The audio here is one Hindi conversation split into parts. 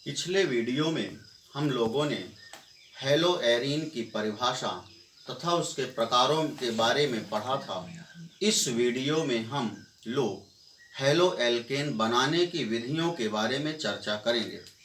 पिछले वीडियो में हम लोगों ने हेलोएरीन की परिभाषा तथा उसके प्रकारों के बारे में पढ़ा था। इस वीडियो में हम लोग हेलोएल्केन बनाने की विधियों के बारे में चर्चा करेंगे।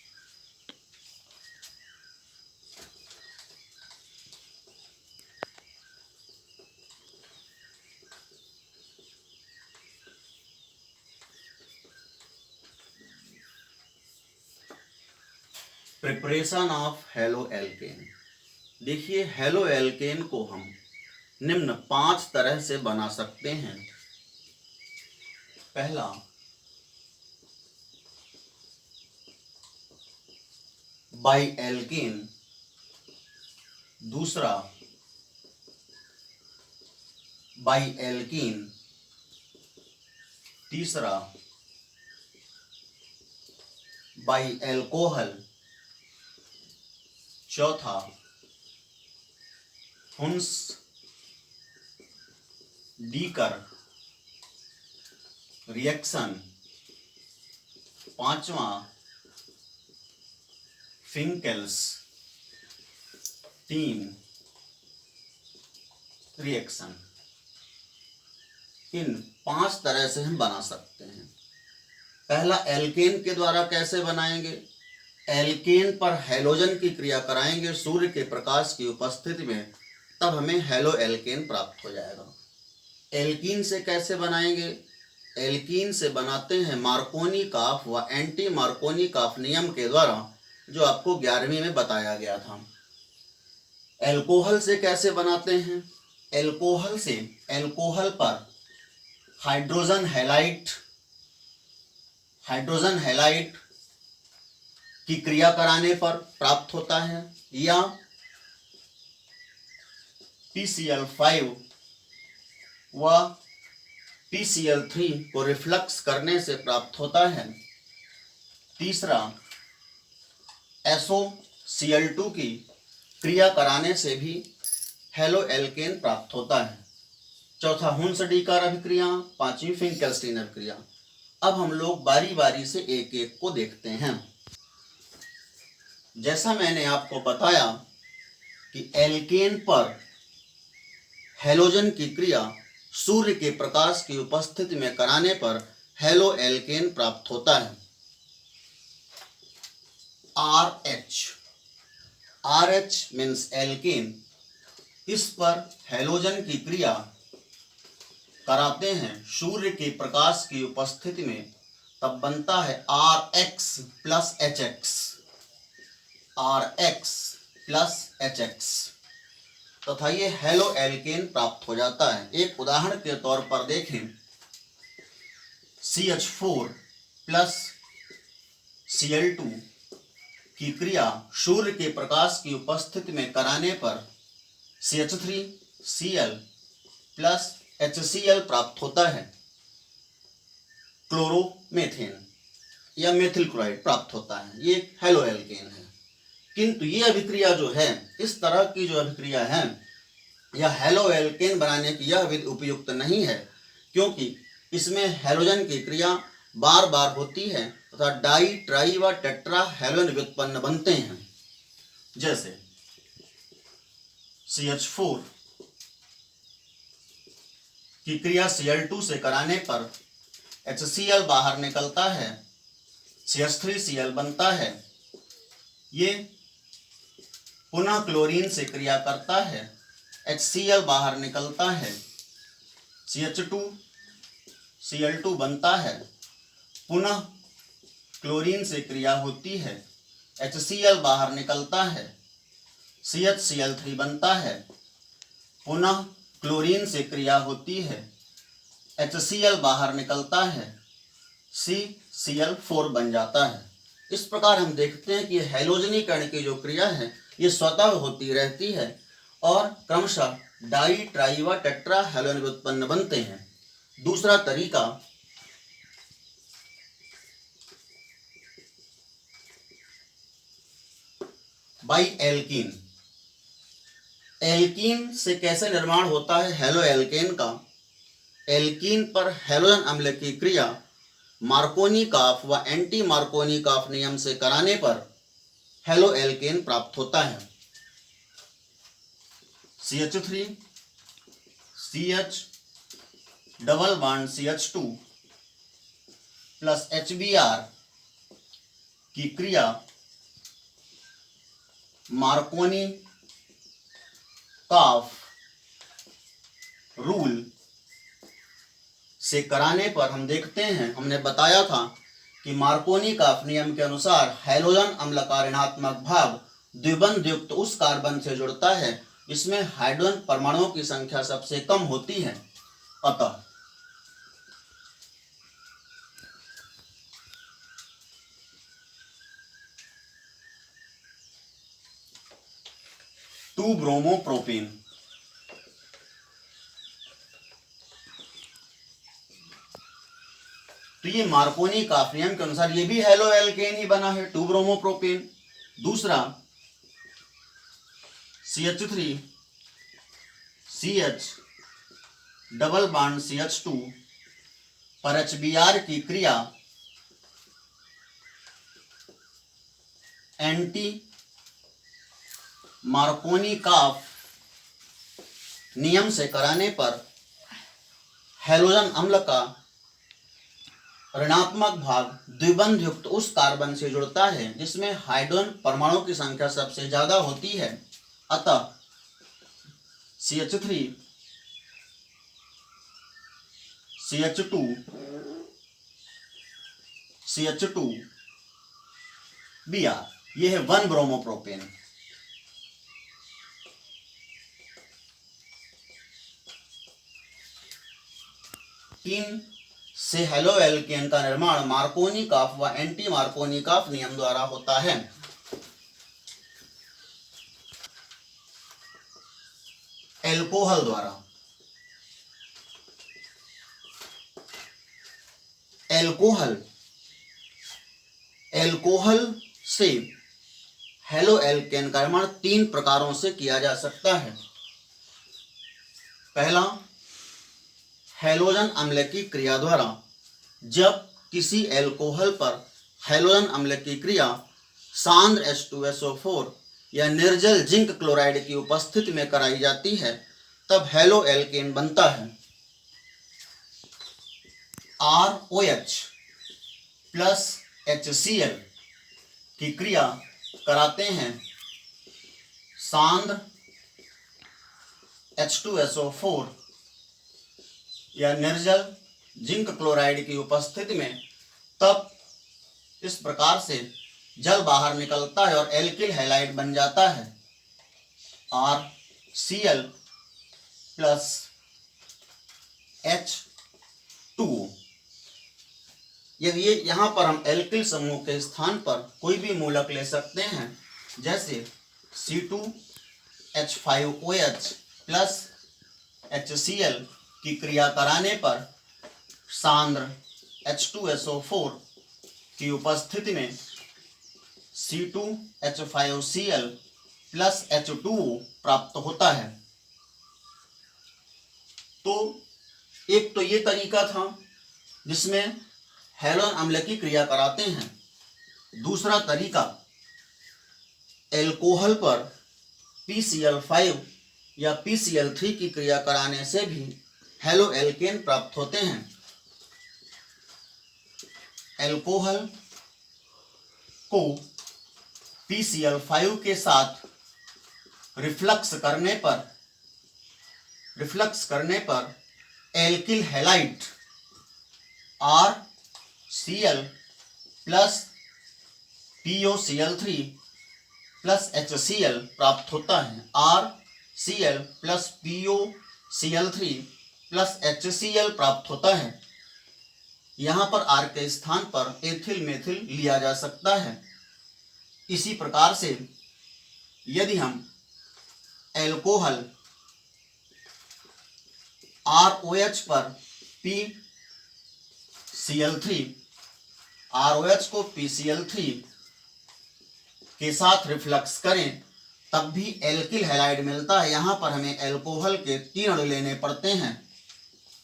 Preparation of haloalkane. देखिए, हेलोएल्केन को हम निम्न 5 तरह से बना सकते हैं। पहला, बाई एल्केन। दूसरा, बाई एल्कीन। तीसरा, बाई एल्कोहल। चौथा, हुंस डीकर रिएक्शन। पांचवा, फिंकेल्स 3 रिएक्शन। इन 5 तरह से हम बना सकते हैं। पहला, एल्केन के द्वारा कैसे बनाएंगे? एल्केन पर हैलोजन की क्रिया कराएंगे सूर्य के प्रकाश की उपस्थिति में, तब हमें हेलोएल्केन प्राप्त हो जाएगा। एल्कीन से कैसे बनाएंगे? एल्कीन से बनाते हैं मार्कोनी-काफ व एंटी मार्कोनी-काफ नियम के द्वारा, जो आपको 11वीं में बताया गया था। एल्कोहल से कैसे बनाते हैं? एल्कोहल से एल्कोहल पर हाइड्रोजन हैलाइड की क्रिया कराने पर प्राप्त होता है, या PCl5 व PCl3 को रिफ्लक्स करने से प्राप्त होता है। तीसरा, SOCl2 की क्रिया कराने से भी हेलोएल्केन प्राप्त होता है। चौथा, हुंस डीकर अभिक्रिया। पांचवी, फिंकेल्स्टीन अभिक्रिया। अब हम लोग बारी बारी से एक एक को देखते हैं। जैसा मैंने आपको बताया कि एल्केन पर हैलोजन की क्रिया सूर्य के प्रकाश की उपस्थिति में कराने पर हेलोएल्केन प्राप्त होता है। RH means alkane. इस पर हैलोजन की क्रिया कराते हैं सूर्य के प्रकाश की उपस्थिति में, तब बनता है RX प्लस HX तथा ये हेलोएल्केन प्राप्त हो जाता है। एक उदाहरण के तौर पर देखें, CH4 प्लस Cl2 की क्रिया सूर्य के प्रकाश की उपस्थिति में कराने पर CH3Cl प्लस HCl प्राप्त होता है। क्लोरोमेथेन या मेथिल क्लोराइड प्राप्त होता है। ये हेलोएल्केन है। किंतु ये अभिक्रिया जो है, इस तरह की जो अभिक्रिया है, यह हेलोएल्केन बनाने की यह विधि उपयुक्त नहीं है, क्योंकि इसमें हैलोजन की क्रिया बार बार होती है तथा डाई, ट्राई व टेट्रा हैलोजन व्युत्पन्न बनते हैं। जैसे CH4 की क्रिया Cl2 से कराने पर HCl बाहर निकलता है, CH3Cl बनता है। ये पुनः क्लोरीन से क्रिया करता है, HCl बाहर निकलता है, CH2Cl2 बनता है। पुनः क्लोरीन से क्रिया होती है, HCl बाहर निकलता है, CHCl3 बनता है। पुनः क्लोरीन से क्रिया होती है, HCl बाहर निकलता है, CCl4 बन जाता है। इस प्रकार हम देखते हैं कि हैलोजनीकरण की जो क्रिया है, ये स्वतः होती रहती है और क्रमशः डाई, ट्राई व टेट्रा हैलोजन उत्पन्न बनते हैं। दूसरा तरीका, बाई एल्कीन। एल्कीन से कैसे निर्माण होता है हेलोएल्केन का? एल्कीन पर हैलोजन अम्ल की क्रिया मार्कोनिकॉफ व एंटी मार्कोनिकॉफ नियम से कराने पर हेलो एल्केन प्राप्त होता है। CH3 CH double bond CH2 plus HBr की क्रिया मार्कोनिकॉफ रूल से कराने पर हम देखते हैं, हमने बताया था कि मार्कोनिकॉफ नियम के अनुसार हैलोजन अम्ल का ऋणात्मक भाग द्विबंध युक्त उस कार्बन से जुड़ता है इसमें हाइड्रोजन परमाणुओं की संख्या सबसे कम होती है। अतः टू ब्रोमोप्रोपेन तो ये मार्कोनिकॉफ नियम के अनुसार ये भी हेलो एल्केन ही बना है, 2 ब्रोमोप्रोपेन। दूसरा CH3 CH double bond CH2 पर HBr की क्रिया एंटी मार्कोनिकॉफ नियम से कराने पर हैलोजन अम्ल का ऋणात्मक भाग द्विबंध युक्त उस कार्बन से जुड़ता है जिसमें हाइड्रोजन परमाणुओं की संख्या सबसे ज्यादा होती है। अतः CH3 CH2 CH2 Br ये है 1 ब्रोमोप्रोपेन। तीन से हेलो एल्केन का निर्माण मार्कोनिकॉफ व एंटी मार्कोनिकॉफ नियम द्वारा होता है। एल्कोहल द्वारा एल्कोहल से हेलो एल्केन का निर्माण 3 प्रकारों से किया जा सकता है। पहला, हैलोजन अम्ल की क्रिया द्वारा। जब किसी एल्कोहल पर हैलोजन अम्ल की क्रिया सांद्र H2SO4 या निर्जल जिंक क्लोराइड की उपस्थिति में कराई जाती है तब हेलो एल्केन बनता है। ROH प्लस HCl की क्रिया कराते हैं सांद्र H2SO4 या निर्जल जिंक क्लोराइड की उपस्थिति में, तब इस प्रकार से जल बाहर निकलता है और एल्किल हैलाइड बन जाता है RCl प्लस H2O। यदि यहाँ पर हम एल्किल समूह के स्थान पर कोई भी मूलक ले सकते हैं, जैसे C2H5OH प्लस HCl की क्रिया कराने पर सांद्र H2SO4 की उपस्थिति में C2H5Cl प्लस H2O प्राप्त होता है। तो एक तो ये तरीका था जिसमें हैलोजन अम्ल की क्रिया कराते हैं। दूसरा तरीका, एल्कोहल पर PCl5 या PCl3 की क्रिया कराने से भी हेलो एल्केन प्राप्त होते हैं। एल्कोहल को PCl5 के साथ रिफ्लक्स करने पर alkyl halide RCl plus POCl3 plus HCl प्राप्त होता है। RCl plus POCl3 plus HCl प्राप्त होता है। यहाँ पर R के स्थान पर एथिल मेथिल लिया जा सकता है। इसी प्रकार से यदि हम एल्कोहल ROH पर PCl3 ROH को PCl3 के साथ रिफ्लक्स करें तब भी एल्किल हैलाइड मिलता है। यहाँ पर हमें एल्कोहल के 3 अणु लेने पड़ते हैं,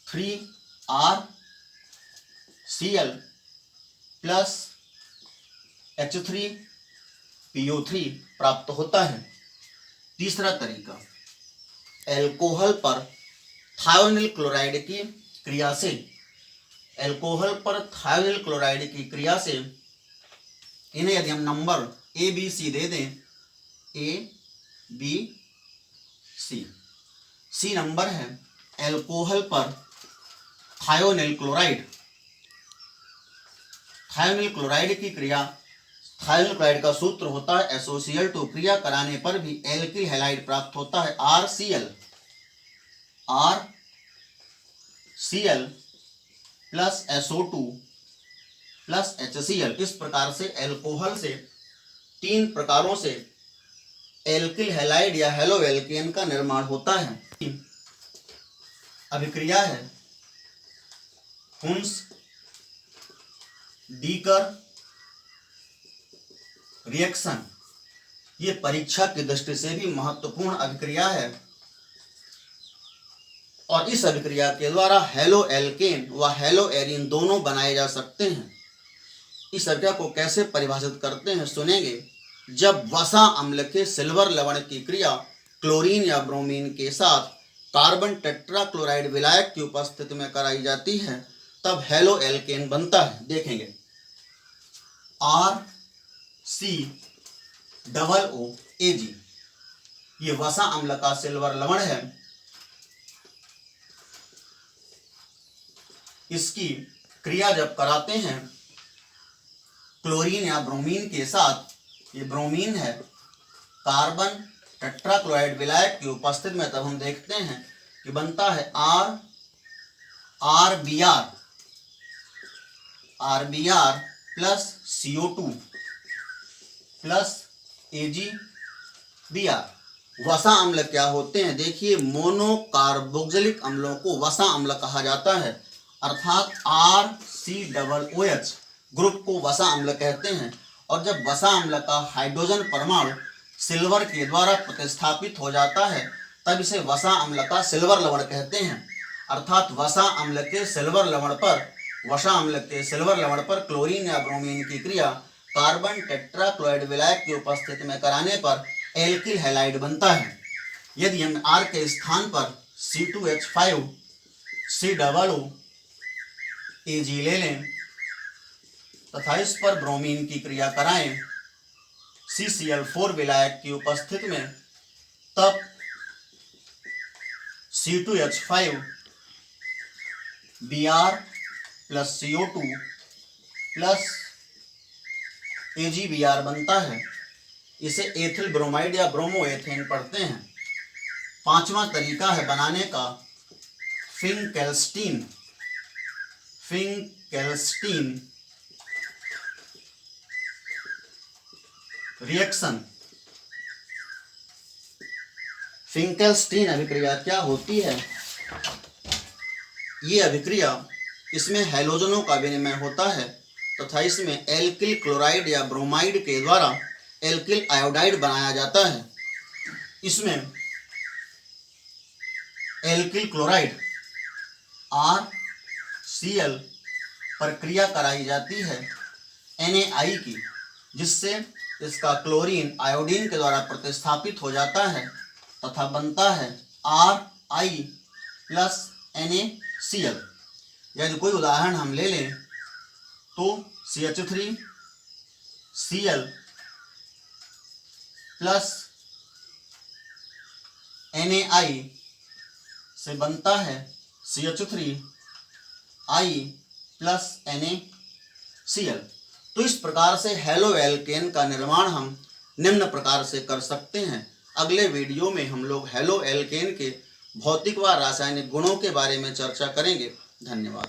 3RCl प्लस H3PO3 प्राप्त होता है। तीसरा तरीका, एल्कोहल पर थायोनिल क्लोराइड की क्रिया से, एल्कोहल पर थायोनिल क्लोराइड की क्रिया से इन्हें यदि हम नंबर ए बी सी दे दें, ए बी सी नंबर है, एल्कोहल पर थायोनिल क्लोराइड की क्रिया, थायोनिल क्लोराइड का सूत्र होता है SOCl2, क्रिया कराने पर भी एल्किल हैलाइड प्राप्त होता है RCl plus SO2 plus HCl। इस प्रकार से एल्कोहल से 3 प्रकारों से एल्किल हैलाइड या हेलो एल्केन का निर्माण होता है। अभिक्रिया है हुंस डीकर रिएक्शन। ये परीक्षा की दृष्टि से भी महत्वपूर्ण अभिक्रिया है और इस अभिक्रिया के द्वारा हेलो एल्केन व हेलो एरीन दोनों बनाए जा सकते हैं। इस अभिक्रिया को कैसे परिभाषित करते हैं सुनेंगे। जब वसा अम्ल के सिल्वर लवण की क्रिया क्लोरीन या ब्रोमीन के साथ कार्बन टेट्राक्लोराइड विलायक की उपस्थिति में कराई जाती है तब हेलो एल्केन बनता है। देखेंगे RCOOAg, ये वसा अम्ल का सिल्वर लवण है। इसकी क्रिया जब कराते हैं क्लोरीन या ब्रोमीन के साथ, ये ब्रोमीन है, कार्बन टेट्राक्लोराइड विलायक की उपस्थिति में, तब हम देखते हैं कि बनता है RBr plus CO2 plus AgBr। वसा अम्ल क्या होते हैं? देखिए, मोनोकार्बोक्सिलिक अम्लों को वसा अम्ल कहा जाता है, अर्थात RCOOH ग्रुप को वसा अम्ल कहते हैं। और जब वसा अम्ल का हाइड्रोजन परमाणु सिल्वर के द्वारा प्रतिस्थापित हो जाता है तब इसे वसा अम्ल का सिल्वर लवण कहते हैं। अर्थात वसा अम्ल के सिल्वर लवण पर क्लोरीन या ब्रोमीन की क्रिया कार्बन टेट्राक्लोराइड विलायक की उपस्थिति में कराने पर एल्किल हैलाइड बनता है। यदि हम R के स्थान पर C2H5COOAg ले लें तथा इस पर ब्रोमीन की क्रिया कराएं CCl4 विलायक की उपस्थिति में, तब C2H5Br plus CO2 plus AgBr बनता है। इसे एथिल ब्रोमाइड या ब्रोमो एथेन पढ़ते हैं। पांचवा तरीका है बनाने का फिंकेल्स्टीन रिएक्शन। फिंकेल्स्टीन अभिक्रिया क्या होती है? ये अभिक्रिया, इसमें हैलोजनों का विनिमय होता है तथा इसमें एल्किल क्लोराइड या ब्रोमाइड के द्वारा एल्किल आयोडाइड बनाया जाता है। इसमें एल्किल क्लोराइड RCl पर क्रिया कराई जाती है NaI की, जिससे इसका क्लोरीन आयोडीन के द्वारा प्रतिस्थापित हो जाता है तथा बनता है Ri प्लस NaCl। यदि कोई उदाहरण हम ले लें तो CH3Cl प्लस NaI से बनता है CH3I प्लस NaCl। तो इस प्रकार से हेलो एल्केन का निर्माण हम निम्न प्रकार से कर सकते हैं। अगले वीडियो में हम लोग हेलो एल्केन के भौतिक व रासायनिक गुणों के बारे में चर्चा करेंगे। धन्यवाद।